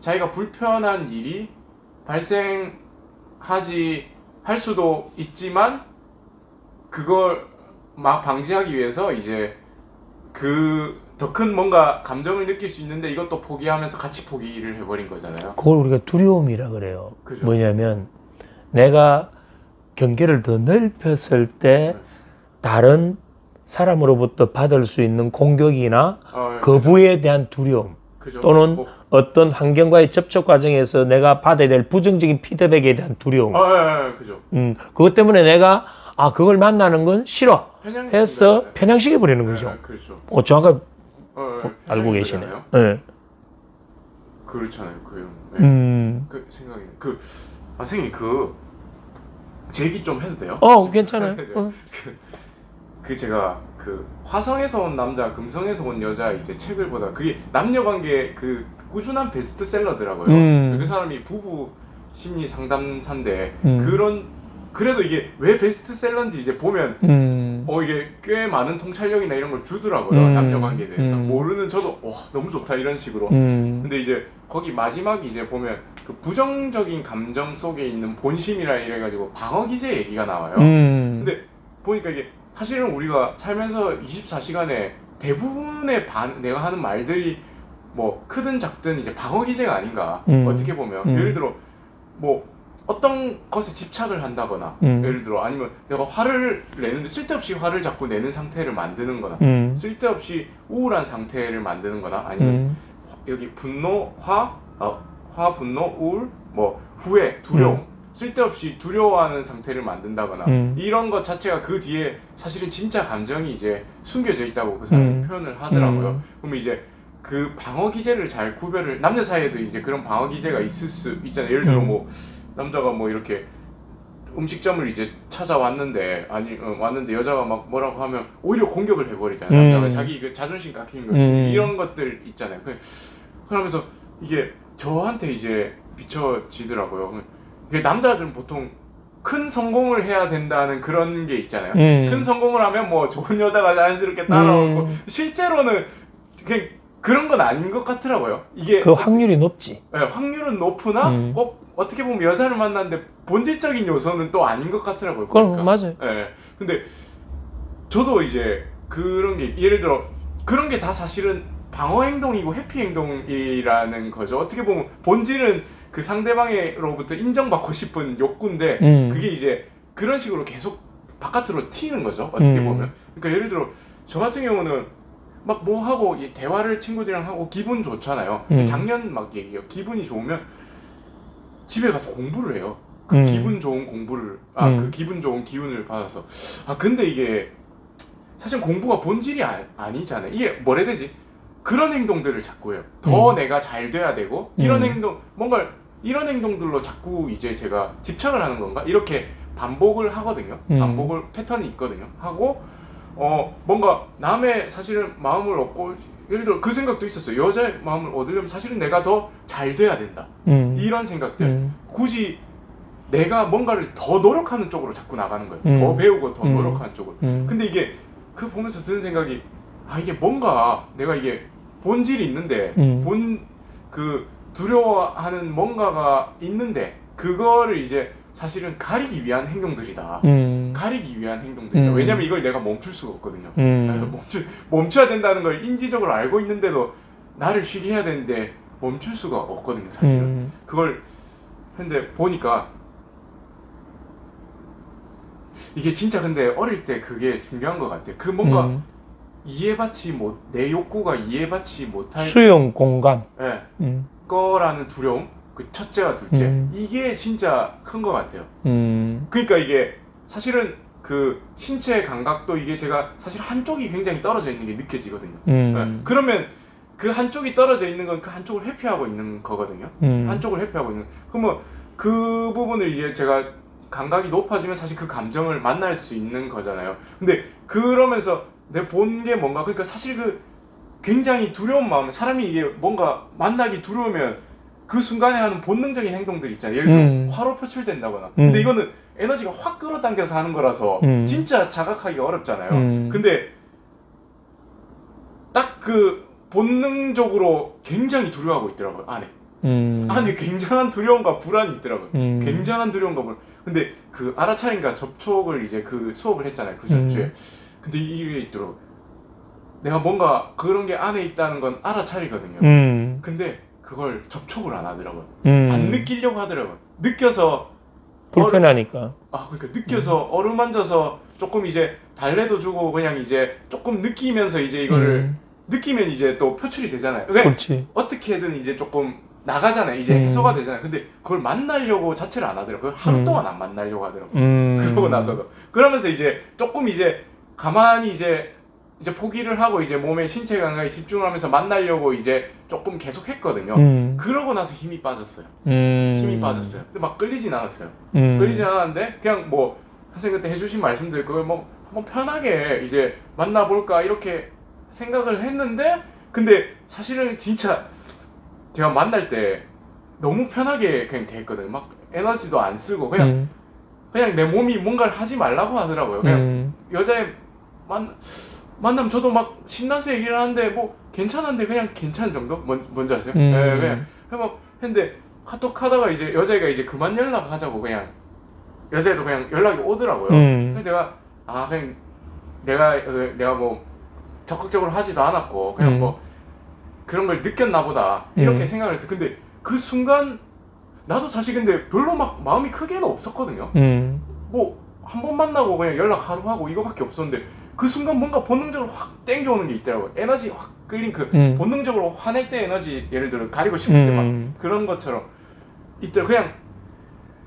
자기가 불편한 일이 발생하지 할 수도 있지만 그걸 막 방지하기 위해서 이제 그 더 큰 뭔가 감정을 느낄 수 있는데 이것도 포기하면서 같이 포기를 해버린 거잖아요. 그걸 우리가 두려움이라 그래요. 그죠. 뭐냐면 내가 경계를 더 넓혔을 때 네. 다른 사람으로부터 받을 수 있는 공격이나 네. 거부에 대한 두려움 그죠. 또는 뭐, 어떤 환경과의 접촉 과정에서 내가 받아야 될 부정적인 피드백에 대한 두려움. 그죠. 그것 때문에 내가 그걸 만나는 건 싫어 해서 네. 편향시켜 버리는 거죠. 그렇죠. 정확하게 알고 편향이 계시네요. 거잖아요. 네. 그렇잖아요. 네. 그 생각이 선생님 제 얘기 좀 해도 돼요? 괜찮아요. 네. 제가 화성에서 온 남자, 금성에서 온 여자 이제 책을 보다 그게 남녀관계 꾸준한 베스트셀러더라고요. 그 사람이 부부 심리 상담사인데 그래도 이게 왜 베스트셀러인지 이제 보면 이게 꽤 많은 통찰력이나 이런 걸 주더라고요. 남녀관계에 대해서 모르는 저도 너무 좋다 이런 식으로. 근데 이제 거기 마지막에 이제 보면 그 부정적인 감정 속에 있는 본심이라 이래가지고 방어 기제 얘기가 나와요. 근데 보니까 이게 사실은 우리가 살면서 24시간에 대부분의 내가 하는 말들이 뭐 크든 작든 이제 방어 기제가 아닌가. 어떻게 보면 예를 들어 뭐 어떤 것에 집착을 한다거나 예를 들어 아니면 내가 화를 내는데 쓸데없이 화를 자꾸 내는 상태를 만드는 거나 쓸데없이 우울한 상태를 만드는 거나 아니면 여기 분노, 화, 분노, 우울, 뭐 후회, 두려움 쓸데없이 두려워하는 상태를 만든다거나 이런 것 자체가 그 뒤에 사실은 진짜 감정이 이제 숨겨져 있다고 그 사람이 표현을 하더라고요. 그러면 이제 그 방어 기제를 잘 구별을 남녀 사이에도 이제 그런 방어 기제가 있을 수 있잖아요. 예를 들어 뭐 남자가 뭐 이렇게 음식점을 이제 찾아왔는데 왔는데 여자가 막 뭐라고 하면 오히려 공격을 해버리잖아요. 남자가 자기 그 자존심 깎이는 거지 이런 것들 있잖아요. 그러면서 이게 저한테 이제 비춰지더라고요. 남자들은 보통 큰 성공을 해야 된다는 그런 게 있잖아요. 큰 성공을 하면 뭐 좋은 여자가 자연스럽게 따라오고 실제로는 그냥 그런 건 아닌 것 같더라고요. 이게 그 확률이 높지. 네, 확률은 높으나 어떻게 보면 여자를 만났는데 본질적인 요소는 또 아닌 것 같더라고요. 그럼 맞아요. 네. 근데 저도 이제 그런 게 예를 들어 그런 게 다 사실은 방어 행동이고 회피 행동이라는 거죠. 어떻게 보면 본질은 그 상대방으로부터 인정받고 싶은 욕구인데 그게 이제 그런 식으로 계속 바깥으로 튀는 거죠. 어떻게 보면. 그러니까 예를 들어 저 같은 경우는 막 뭐 하고 대화를 친구들이랑 하고 기분 좋잖아요. 작년 막 얘기해요. 기분이 좋으면 집에 가서 공부를 해요. 기분 좋은 공부를 그 기분 좋은 기운을 받아서 근데 이게 사실 공부가 본질이 아니잖아요. 이게 뭐라 해야 되지? 그런 행동들을 자꾸 해요. 더 내가 잘 돼야 되고 이런 행동들로 자꾸 이제 제가 집착을 하는 건가? 이렇게 반복을 하거든요. 반복을 패턴이 있거든요. 하고 뭔가 남의 사실은 마음을 얻고 예를 들어 그 생각도 있었어요. 여자의 마음을 얻으려면 사실은 내가 더 잘 돼야 된다. 이런 생각들. 굳이 내가 뭔가를 더 노력하는 쪽으로 자꾸 나가는 거예요. 더 배우고 더 노력하는 쪽으로. 근데 이게 그 보면서 드는 생각이 이게 뭔가 내가 이게 본질이 있는데 두려워하는 뭔가가 있는데 그거를 이제 사실은 가리기 위한 행동들이다. 가리기 위한 행동들이다. 왜냐면 이걸 내가 멈출 수가 없거든요. 멈춰야 된다는 걸 인지적으로 알고 있는데도 나를 쉬게 해야 되는데 멈출 수가 없거든요. 사실은. 그걸 근데 보니까 이게 진짜 근데 어릴 때 그게 중요한 것 같아요. 그 뭔가 내 욕구가 이해받지 못할 수용 공간. 거라는 두려움. 그 첫째와 둘째 이게 진짜 큰 것 같아요. 그러니까 이게 사실은 그 신체 감각도 이게 제가 사실 한쪽이 굉장히 떨어져 있는 게 느껴지거든요. 그러면 그 한쪽이 떨어져 있는 건 그 한쪽을 회피하고 있는 거거든요. 한쪽을 회피하고 있는. 그러면 그 부분을 이제 제가 감각이 높아지면 사실 그 감정을 만날 수 있는 거잖아요. 근데 그러면서 내 본 게 뭔가 그러니까 사실 그 굉장히 두려운 마음 사람이 이게 뭔가 만나기 두려우면 그 순간에 하는 본능적인 행동들 있잖아요. 예를 들어 화로 표출된다거나. 근데 이거는 에너지가 확 끌어당겨서 하는 거라서 진짜 자각하기 어렵잖아요. 근데 딱 그 본능적으로 굉장히 두려워하고 있더라고요. 안에. 안에 굉장한 두려움과 불안이 있더라고요. 음. 굉장한 두려움과 불안. 근데 그 알아차림과 접촉을 이제 그 수업을 했잖아요. 그 전주에. 근데 이게 있더라고요. 내가 뭔가 그런 게 안에 있다는 건 알아차리거든요. 근데 그걸 접촉을 안 하더라고요. 안 느끼려고 하더라고요. 느껴서 불편하니까. 그러니까 느껴서 어루만져서 조금 이제 달래도 주고 그냥 이제 조금 느끼면서 이제 이거를 느끼면 이제 또 표출이 되잖아요. 그렇지. 어떻게든 이제 조금 나가잖아요. 이제 해소가 되잖아요. 근데 그걸 만나려고 자체를 안 하더라고요. 하루 동안 안 만나려고 하더라고요. 그러고 나서도. 그러면서 이제 조금 이제 가만히 이제 포기를 하고 이제 몸의 신체 감각에 집중을 하면서 만나려고 이제 조금 계속 했거든요. 그러고 나서 힘이 빠졌어요. 힘이 빠졌어요. 근데 막 끌리진 않았어요. 끌리진 않았는데 그냥 뭐 선생님 그때 해주신 말씀도 있고 뭐 한번 편하게 이제 만나볼까 이렇게 생각을 했는데 근데 사실은 진짜 제가 만날 때 너무 편하게 그냥 됐거든요. 막 에너지도 안 쓰고 그냥 내 몸이 뭔가를 하지 말라고 하더라고요. 그냥 여자애 만나면 저도 막 신나서 얘기를 하는데 뭐 괜찮은데 그냥 괜찮은 정도? 뭔지 아세요? 네, 그냥 막 했는데 카톡 하다가 이제 여자애가 이제 그만 연락하자고 그냥 여자애도 그냥 연락이 오더라고요. 근데 내가 그냥 내가 뭐 적극적으로 하지도 않았고 그냥 뭐 그런 걸 느꼈나 보다 이렇게 생각을 했어요. 근데 그 순간 나도 사실 근데 별로 막 마음이 크게는 없었거든요. 뭐 한 번 만나고 그냥 연락 하루 하고 이거밖에 없었는데 그 순간 뭔가 본능적으로 확 땡겨오는 게 있더라고요. 에너지 확 끌린 그 본능적으로 화낼 때 에너지 예를 들어 가리고 싶을 때 막 그런 것처럼 있더라고요. 그냥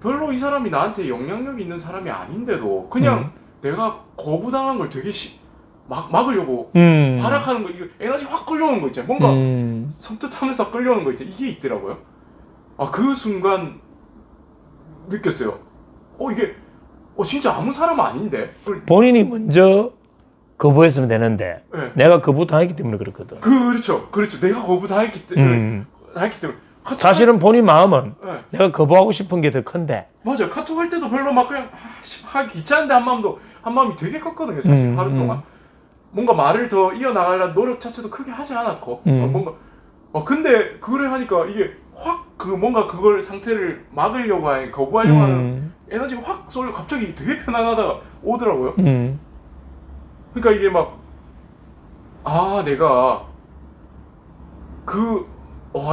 별로 이 사람이 나한테 영향력이 있는 사람이 아닌데도 그냥 내가 거부당한 걸 되게 막으려고 발악하는 거, 이거 에너지 확 끌려오는 거 있잖아요. 뭔가 섬뜩하면서 끌려오는 거 있잖아요. 이게 있더라고요. 그 순간 느꼈어요. 이게 진짜 아무 사람 아닌데. 본인이 먼저 거부했으면 되는데 네. 내가 거부당했기 때문에 그렇거든. 그렇죠. 내가 거부당했기 때문에. 사실은 본인 마음은 네. 내가 거부하고 싶은 게 더 큰데. 맞아요. 카톡 할 때도 별로 막 그냥 하기 귀찮은데 한 마음이 되게 컸거든요. 사실 하루 동안. 뭔가 말을 더 이어나가려는 노력 자체도 크게 하지 않았고 뭔가 근데 그래 하니까 이게 확 뭔가 그걸 상태를 막으려고 하는 거부하려고 하는 에너지가 확 쏠려 갑자기 되게 편안하다가 오더라고요. 그러니까 이게 막 내가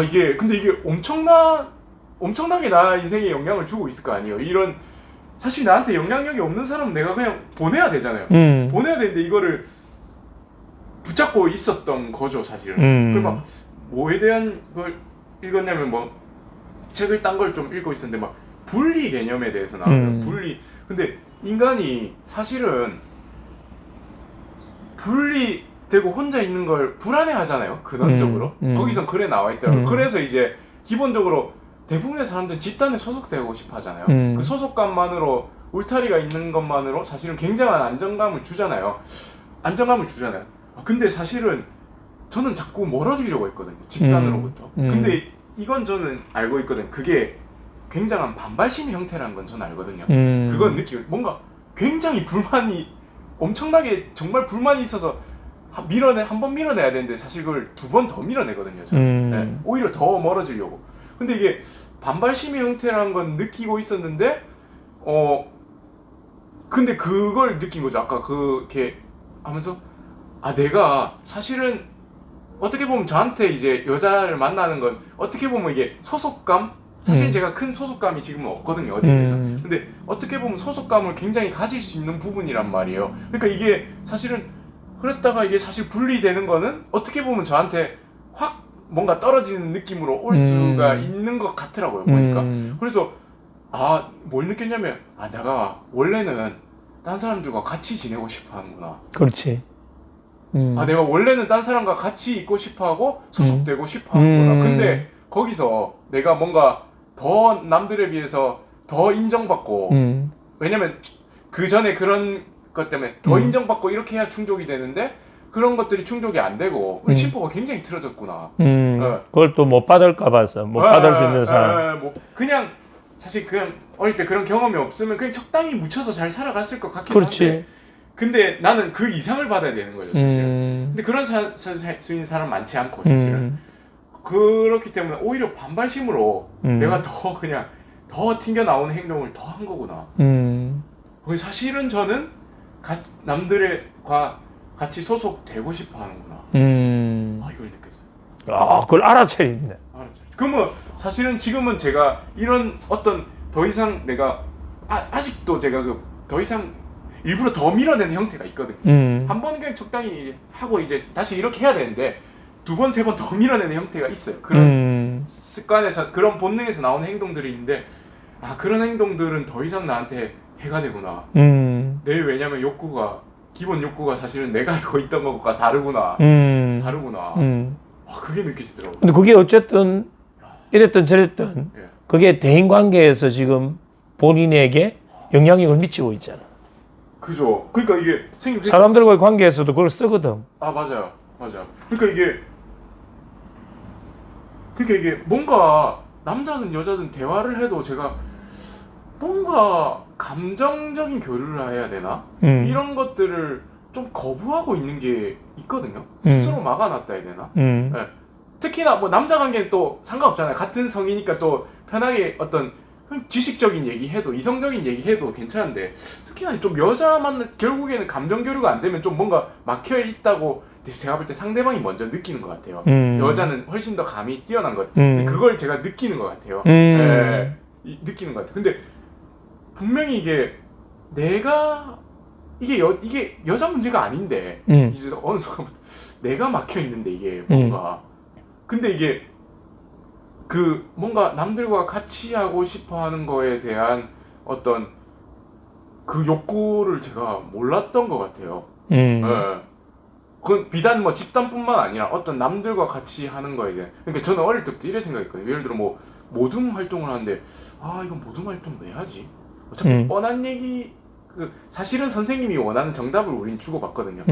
이게 근데 이게 엄청나게 나 인생에 영향을 주고 있을 거 아니에요. 이런 사실 나한테 영향력이 없는 사람은 내가 그냥 보내야 되잖아요. 보내야 되는데 이거를 붙잡고 있었던 거죠, 사실은. 그리고 막 뭐에 대한 걸 읽었냐면 뭐 책을 딴 걸 좀 읽고 있었는데 막 분리 개념에 대해서 나와요. 분리. 근데 인간이 사실은 분리되고 혼자 있는 걸 불안해하잖아요. 근원적으로. 거기선 그래 나와 있더라고요. 그래서 이제 기본적으로 대부분의 사람들은 집단에 소속되고 싶어 하잖아요. 그 소속감만으로 울타리가 있는 것만으로 사실은 굉장한 안정감을 주잖아요. 근데 사실은 저는 자꾸 멀어지려고 했거든요. 집단으로부터. 근데 이건 저는 알고 있거든요. 그게 굉장한 반발심의 형태라는 건 저는 알거든요. 그건 느끼고 뭔가 굉장히 엄청나게 정말 불만이 있어서 한 번 밀어내야 되는데 사실 그걸 2번 더 밀어내거든요. 저는. 네, 오히려 더 멀어지려고. 근데 이게 반발심의 형태라는 건 느끼고 있었는데 근데 그걸 느낀 거죠. 아까 그렇게 하면서 내가 사실은 어떻게 보면 저한테 이제 여자를 만나는 건 어떻게 보면 이게 소속감? 사실 제가 큰 소속감이 지금은 없거든요. 어디에 대해서. 근데 어떻게 보면 소속감을 굉장히 가질 수 있는 부분이란 말이에요. 그러니까 이게 사실은 그랬다가 이게 사실 분리되는 거는 어떻게 보면 저한테 확 뭔가 떨어지는 느낌으로 올 수가 있는 것 같더라고요. 보니까. 그래서 뭘 느꼈냐면 내가 원래는 딴 사람들과 같이 지내고 싶어 하는구나. 그렇지. 내가 원래는 딴 사람과 같이 있고 싶어하고 소속되고 싶어하는구나. 근데 거기서 내가 뭔가 더 남들에 비해서 더 인정받고 왜냐면 그 전에 그런 것 때문에 더 인정받고 이렇게 해야 충족이 되는데 그런 것들이 충족이 안 되고 심보가 굉장히 틀어졌구나. 그걸 또 못 받을까 봐서 못 받을 수 있는 사람. 그냥 사실 그냥 어릴 때 그런 경험이 없으면 그냥 적당히 묻혀서 잘 살아갔을 것 같긴 그렇지. 한데 근데 나는 그 이상을 받아야 되는 거죠, 사실은. 근데 그런 수 있는 사람 많지 않고, 사실은. 그렇기 때문에 오히려 반발심으로 음. 내가 더 그냥 더 튕겨 나오는 행동을 더 한 거구나. 사실은 저는 남들과 같이 소속되고 싶어 하는구나. 이걸 느꼈어요. 그걸 알아차리네. 그러면 사실은 지금은 제가 이런 어떤 더 이상 내가 아직도 제가 더 이상 일부러 더 밀어내는 형태가 있거든요. 한 번 그냥 적당히 하고 이제 다시 이렇게 해야 되는데 두 번, 세 번 더 밀어내는 형태가 있어요. 그런 습관에서, 그런 본능에서 나오는 행동들이 있는데, 그런 행동들은 더 이상 나한테 해가 되구나. 왜냐면 기본 욕구가 사실은 내가 알고 있던 것과 다르구나. 다르구나. 그게 느껴지더라고요. 근데 그게 어쨌든 이랬든 저랬든 그게 대인 관계에서 지금 본인에게 영향력을 미치고 있잖아. 그죠. 그러니까 이게 사람들과의 관계에서도 그걸 쓰거든. 맞아요. 그러니까 이게 뭔가 남자든 여자든 대화를 해도 제가 뭔가 감정적인 교류를 해야 되나? 이런 것들을 좀 거부하고 있는 게 있거든요. 스스로 막아놨다 해야 되나? 네. 특히나 뭐 남자 관계는 또 상관없잖아요. 같은 성이니까 또 편하게 어떤 지식적인 얘기해도, 이성적인 얘기해도 괜찮은데, 특히나 좀 여자만 결국에는 감정 교류가 안 되면 좀 뭔가 막혀 있다고 제가 볼 때 상대방이 먼저 느끼는 것 같아요. 여자는 훨씬 더 감이 뛰어난 것 같아요. 근데 그걸 제가 느끼는 것 같아요. 느끼는 것 같아요. 근데 분명히 이게 이게 여자 문제가 아닌데 이제 어느 순간부터 내가 막혀 있는데 이게 뭔가 근데 이게 뭔가 남들과 같이 하고 싶어 하는 거에 대한 어떤 그 욕구를 제가 몰랐던 것 같아요. 그건 비단 뭐 집단뿐만 아니라 어떤 남들과 같이 하는 거에 대한. 그러니까 저는 어릴 때부터 이래 생각했거든요. 예를 들어 뭐 모둠 활동을 하는데 이건 모둠 활동 왜 하지? 어차피 뻔한 얘기. 사실은 선생님이 원하는 정답을 우린 주고받거든요.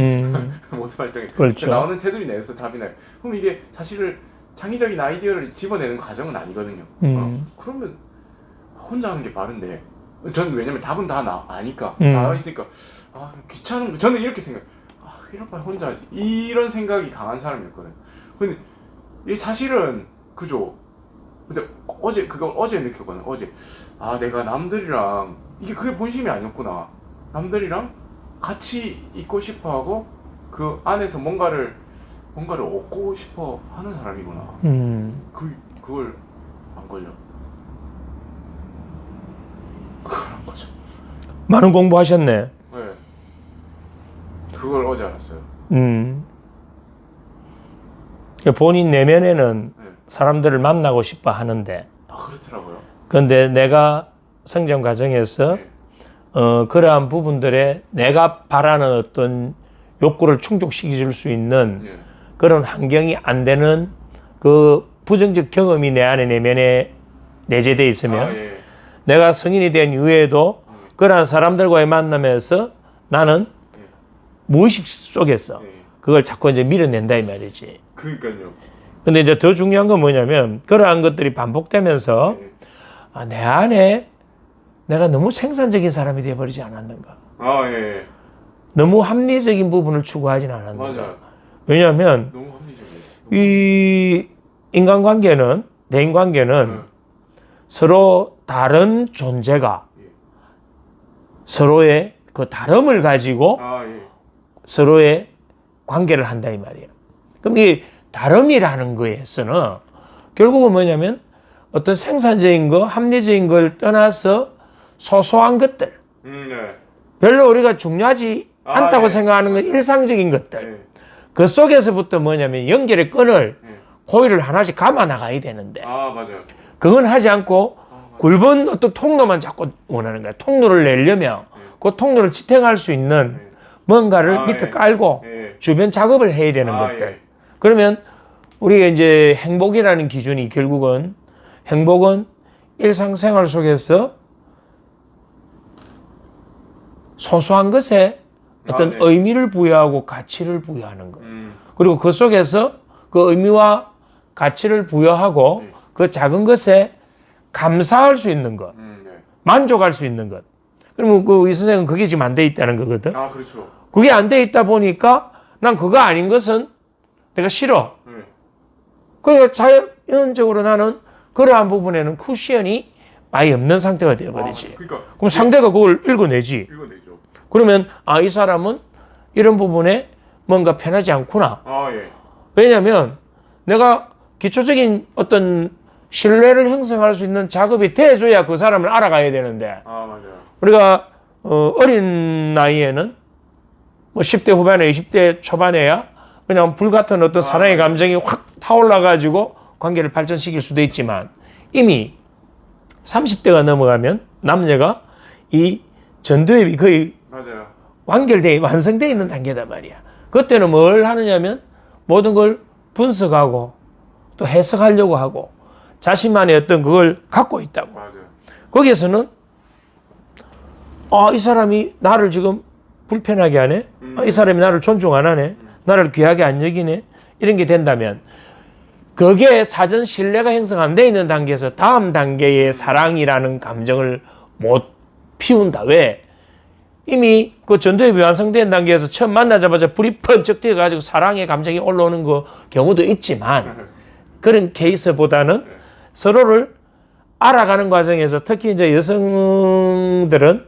모둠 활동에 그렇죠. 나오는 테두리 내에서 답이 나요. 그럼 이게 사실은 창의적인 아이디어를 집어내는 과정은 아니거든요. 그러면 혼자 하는 게 빠른데 저는 왜냐면 답은 다 아니까 다 있으니까 귀찮은 거. 저는 이렇게 생각. 이럴 바에 혼자 하지. 이런 생각이 강한 사람이었거든요. 근데 이 사실은 그죠. 근데 그걸 어제 느꼈거든요. 어제 내가 남들이랑 그게 본심이 아니었구나. 남들이랑 같이 있고 싶어하고 그 안에서 뭔가를 얻고 싶어 하는 사람이구나. 그걸 안 걸려. 그걸 안 거죠. 많은 공부하셨네. 네. 그걸 어제 알았어요. 본인 내면에는 사람들을 만나고 싶어 하는데. 그렇더라고요. 그런데 내가 성장 과정에서 그러한 부분들에 내가 바라는 어떤 욕구를 충족시켜 줄 수 있는 그런 환경이 안 되는 그 부정적 경험이 내 안에 내면에 내재되어 있으면 내가 성인이 된 이후에도 그러한 사람들과의 만남에서 나는 무의식 속에서 그걸 자꾸 이제 밀어낸다 이 말이지. 그러니까요. 근데 이제 더 중요한 건 뭐냐면 그러한 것들이 반복되면서 내 안에 내가 너무 생산적인 사람이 되어버리지 않았는가. 너무 합리적인 부분을 추구하지는 않았는가. 맞아요. 왜냐하면 너무 합리적이에요. 이 인간관계는, 대인관계는 서로 다른 존재가 서로의 그 다름을 가지고 서로의 관계를 한다 이 말이에요. 그럼 이 다름이라는 거에서는 결국은 뭐냐면 어떤 생산적인 거, 합리적인 걸 떠나서 소소한 것들, 별로 우리가 중요하지 않다고 생각하는 건 일상적인 것들, 그 속에서부터 뭐냐면 연결의 끈을 고리를 하나씩 감아 나가야 되는데 맞아요. 그건 하지 않고 굵은 어떤 통로만 자꾸 원하는 거야. 통로를 내려면 그 통로를 지탱할 수 있는 뭔가를 밑에 깔고 주변 작업을 해야 되는 것들. 그러면 우리가 이제 행복이라는 기준이 결국은 행복은 일상생활 속에서 소소한 것에 어떤 의미를 부여하고 가치를 부여하는 것. 그리고 그 속에서 그 의미와 가치를 부여하고 그 작은 것에 감사할 수 있는 것. 만족할 수 있는 것. 그러면 이 선생은 그게 지금 안 돼 있다는 거거든. 그렇죠. 그게 안 돼 있다 보니까 난 그거 아닌 것은 내가 싫어. 그러니까 자연적으로 나는 그러한 부분에는 쿠션이 많이 없는 상태가 되어버리지. 그러니까 그럼 상대가 그걸 읽어내지. 읽어내죠. 그러면 이 사람은 이런 부분에 뭔가 편하지 않구나. 예. 왜냐하면 내가 기초적인 어떤 신뢰를 형성할 수 있는 작업이 돼줘야 그 사람을 알아가야 되는데 맞아요. 우리가 어린 나이에는 뭐 10대 후반에 20대 초반에야 그냥 불같은 어떤 사랑의 감정이 확 타올라가지고 관계를 발전시킬 수도 있지만 이미 30대가 넘어가면 남녀가 이 전두엽이 거의 맞아요. 완성되어 있는 단계단 말이야. 그때는 뭘 하느냐면 모든 걸 분석하고 또 해석하려고 하고 자신만의 어떤 그걸 갖고 있다고. 맞아요. 거기에서는 이 사람이 나를 지금 불편하게 하네. 이 사람이 나를 존중 안 하네. 나를 귀하게 안 여기네. 이런 게 된다면 그게 사전 신뢰가 형성 안 돼 있는 단계에서 다음 단계의 사랑이라는 감정을 못 피운다. 왜? 이미 그 전두엽이 완성된 단계에서 처음 만나자마자 불이 펀쩍 튀어가지고 사랑의 감정이 올라오는 거 경우도 있지만 그런 케이스보다는 서로를 알아가는 과정에서 특히 이제 여성들은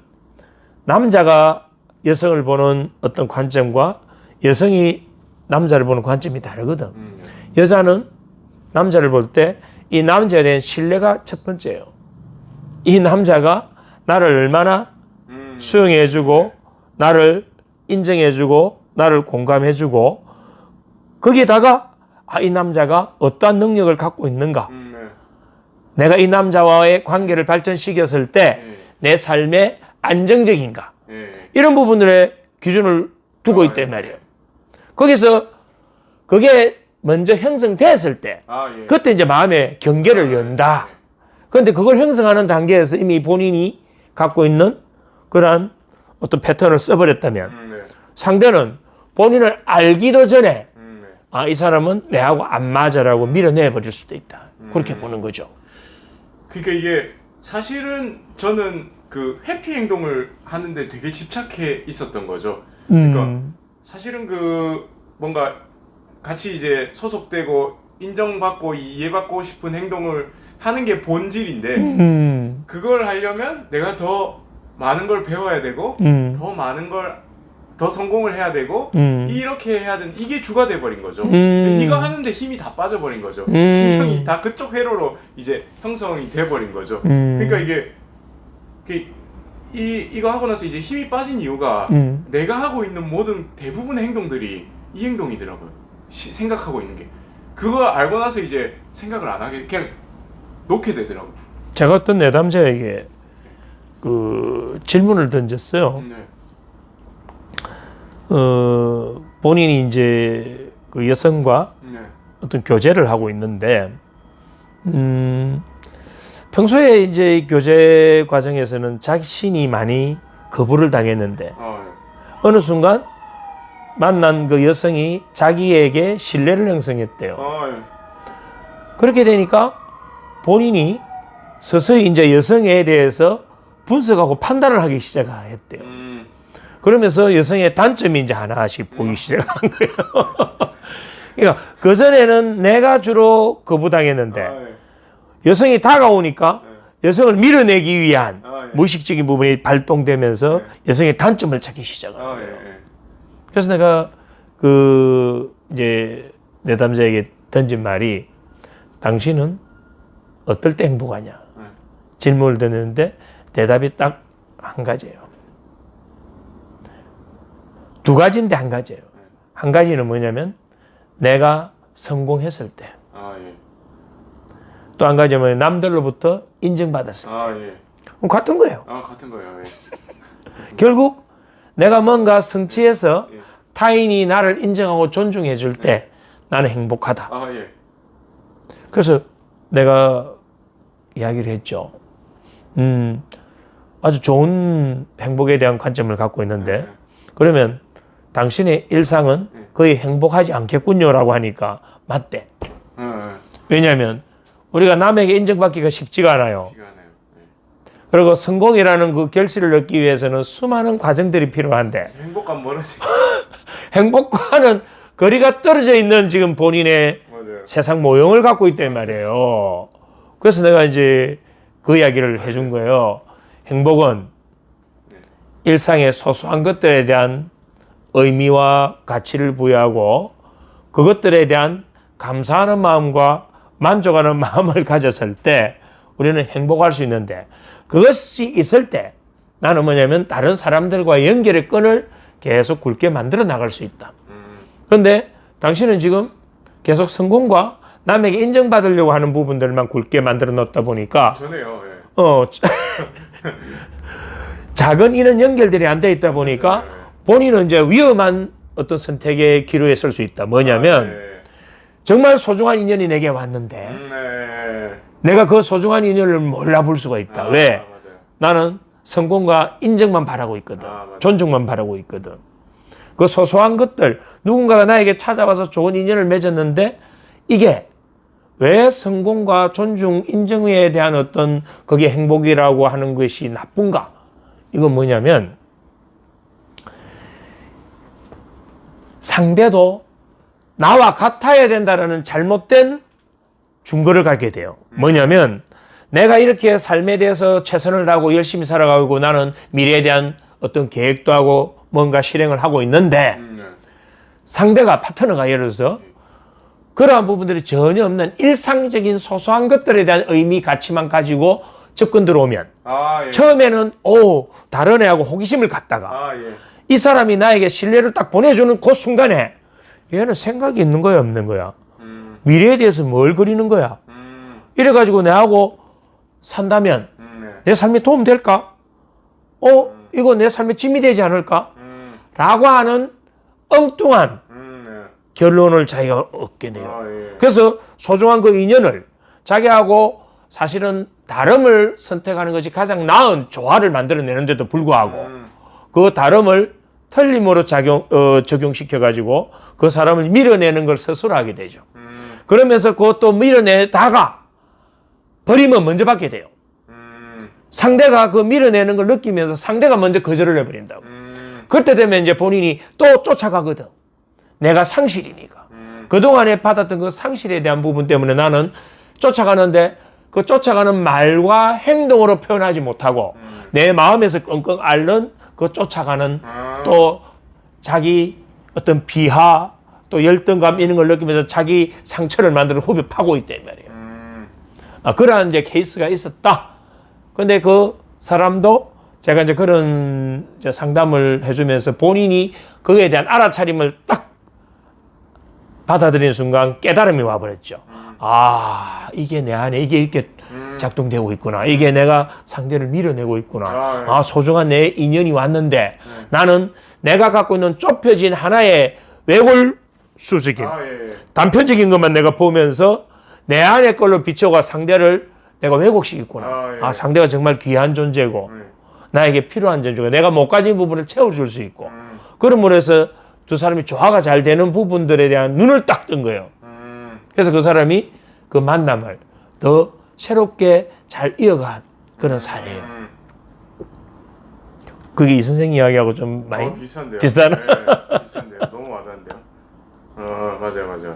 남자가 여성을 보는 어떤 관점과 여성이 남자를 보는 관점이 다르거든. 여자는 남자를 볼 때 이 남자에 대한 신뢰가 첫 번째예요. 이 남자가 나를 얼마나 수용해주고 나를 인정해주고 나를 공감해주고 거기에다가 이 남자가 어떠한 능력을 갖고 있는가. 내가 이 남자와의 관계를 발전시켰을 때 내 삶에 안정적인가. 이런 부분들의 기준을 두고 있단 말이에요. 거기서 그게 먼저 형성됐을 때 그때 이제 마음의 경계를 연다. 그런데 그걸 형성하는 단계에서 이미 본인이 갖고 있는 그러한 어떤 패턴을 써버렸다면 상대는 본인을 알기도 전에 이 사람은 내하고 안 맞아라고 밀어내버릴 수도 있다. 그렇게 보는 거죠. 그러니까 이게 사실은 저는 그 회피 행동을 하는데 되게 집착해 있었던 거죠. 그러니까 사실은 그 뭔가 같이 이제 소속되고 인정받고 이해받고 싶은 행동을 하는 게 본질인데 그걸 하려면 내가 더 많은 걸 배워야 되고 더 많은 걸 더 성공을 해야 되고 이렇게 해야 되는 이게 주가 돼버린 거죠. 이거 하는데 힘이 다 빠져버린 거죠. 신경이 다 그쪽 회로로 이제 형성이 돼버린 거죠. 그러니까 이거 하고 나서 이제 힘이 빠진 이유가 내가 하고 있는 모든 대부분의 행동들이 이 행동이더라고요. 생각하고 있는 게 그걸 알고 나서 이제 생각을 안 하게 그냥 놓게 되더라고요. 제가 어떤 내담자에게 그 질문을 던졌어요. 본인이 이제 그 여성과 어떤 교제를 하고 있는데, 평소에 이제 이 교제 과정에서는 자신이 많이 거부를 당했는데, 어느 순간 만난 그 여성이 자기에게 신뢰를 형성했대요. 그렇게 되니까 본인이 서서히 이제 여성에 대해서 분석하고 판단을 하기 시작했대요. 그러면서 여성의 단점이 이제 하나씩 보이기 시작한 거예요. 그러니까 그전에는 내가 주로 거부당했는데 여성이 다가오니까 여성을 밀어내기 위한 무의식적인 부분이 발동되면서 여성의 단점을 찾기 시작한 거예요. 그래서 내가 그 이제 내담자에게 던진 말이 당신은 어떨 때 행복하냐 질문을 던졌는데 대답이 딱 한 가지예요. 두 가지인데 한 가지예요. 한 가지는 뭐냐면 내가 성공했을 때. 또 한 가지는 남들로부터 인정받았을 때. 같은 거예요. 같은 거예요. 결국 내가 뭔가 성취해서 타인이 나를 인정하고 존중해 줄 때 나는 행복하다. 그래서 내가 이야기를 했죠. 아주 좋은 행복에 대한 관점을 갖고 있는데 그러면 당신의 일상은 거의 행복하지 않겠군요라고 하니까 맞대. 왜냐하면 우리가 남에게 인정받기가 쉽지가 않아요. 그리고 성공이라는 그 결실을 얻기 위해서는 수많은 과정들이 필요한데 행복감 멀어지고 행복과는 거리가 떨어져 있는 지금 본인의 맞아요. 세상 모형을 갖고 있단 말이에요. 그래서 내가 이제 그 이야기를 해준 거예요. 행복은 네. 일상의 소소한 것들에 대한 의미와 가치를 부여하고 그것들에 대한 감사하는 마음과 만족하는 마음을 가졌을 때 우리는 행복할 수 있는데 그것이 있을 때 나는 뭐냐면 다른 사람들과 연결의 끈을 계속 굵게 만들어 나갈 수 있다. 그런데 당신은 지금 계속 성공과 남에게 인정받으려고 하는 부분들만 굵게 만들어 놓다 보니까 전에요. 예. 작은 이런 연결들이 안 돼 있다 보니까 본인은 이제 위험한 어떤 선택의 기로에 설 수 있다. 뭐냐면 정말 소중한 인연이 내게 왔는데 네. 내가 그 소중한 인연을 몰라볼 수가 있다. 왜? 맞아요. 나는 성공과 인정만 바라고 있거든. 맞아요. 존중만 바라고 있거든. 그 소소한 것들, 누군가가 나에게 찾아와서 좋은 인연을 맺었는데 이게 왜 성공과 존중, 인정에 대한 어떤 그게 행복이라고 하는 것이 나쁜가? 이건 뭐냐면 상대도 나와 같아야 된다는 잘못된 중거를 갖게 돼요. 뭐냐면 내가 이렇게 삶에 대해서 최선을 다하고 열심히 살아가고 나는 미래에 대한 어떤 계획도 하고 뭔가 실행을 하고 있는데 상대가 파트너가 예를 들어서 그러한 부분들이 전혀 없는 일상적인 소소한 것들에 대한 의미 가치만 가지고 접근 들어오면 예. 처음에는 다른 애하고 호기심을 갖다가 예. 이 사람이 나에게 신뢰를 딱 보내주는 그 순간에 얘는 생각이 있는 거야 없는 거야? 미래에 대해서 뭘 그리는 거야? 이래가지고 내하고 산다면 내 삶에 도움 될까? 이거 내 삶에 짐이 되지 않을까? 라고 하는 엉뚱한 결론을 자기가 얻게 돼요. 예. 그래서 소중한 그 인연을 자기하고 사실은 다름을 선택하는 것이 가장 나은 조화를 만들어내는데도 불구하고 그 다름을 틀림으로 적용시켜가지고 그 사람을 밀어내는 걸 스스로 하게 되죠. 그러면서 그것도 밀어내다가 버리면 먼저 받게 돼요. 상대가 그 밀어내는 걸 느끼면서 상대가 먼저 거절을 해버린다고. 그때 되면 이제 본인이 또 쫓아가거든. 내가 상실이니까. 그동안에 받았던 그 상실에 대한 부분 때문에 나는 쫓아가는데 그 쫓아가는 말과 행동으로 표현하지 못하고 내 마음에서 끙끙 앓는 그 쫓아가는 또 자기 어떤 비하 또 열등감 이런 걸 느끼면서 자기 상처를 만들어 후벼 파고 있단 말이에요. 그러한 이제 케이스가 있었다. 근데 그 사람도 제가 이제 그런 이제 상담을 해주면서 본인이 그에 대한 알아차림을 딱 받아들이는 순간 깨달음이 와버렸죠. 이게 내 안에 이게 이렇게 작동되고 있구나. 이게 내가 상대를 밀어내고 있구나. 소중한 내 인연이 왔는데 나는 내가 갖고 있는 좁혀진 하나의 외골수적인 단편적인 것만 내가 보면서 내 안의 걸로 비춰가 상대를 내가 왜곡시켰구나. 상대가 정말 귀한 존재고 나에게 필요한 존재고 내가 못 가진 부분을 채워줄 수 있고 그러므로 해서 두 사람이 조화가 잘 되는 부분들에 대한 눈을 딱 뜬 거예요. 그래서 그 사람이 그 만남을 더 새롭게 잘 이어간 그런 사례예요. 그게 이 선생 이야기하고 좀 많이 비슷한데요. 비슷하나? 네, 비슷한데요. 너무 와닿는데요. 맞아요.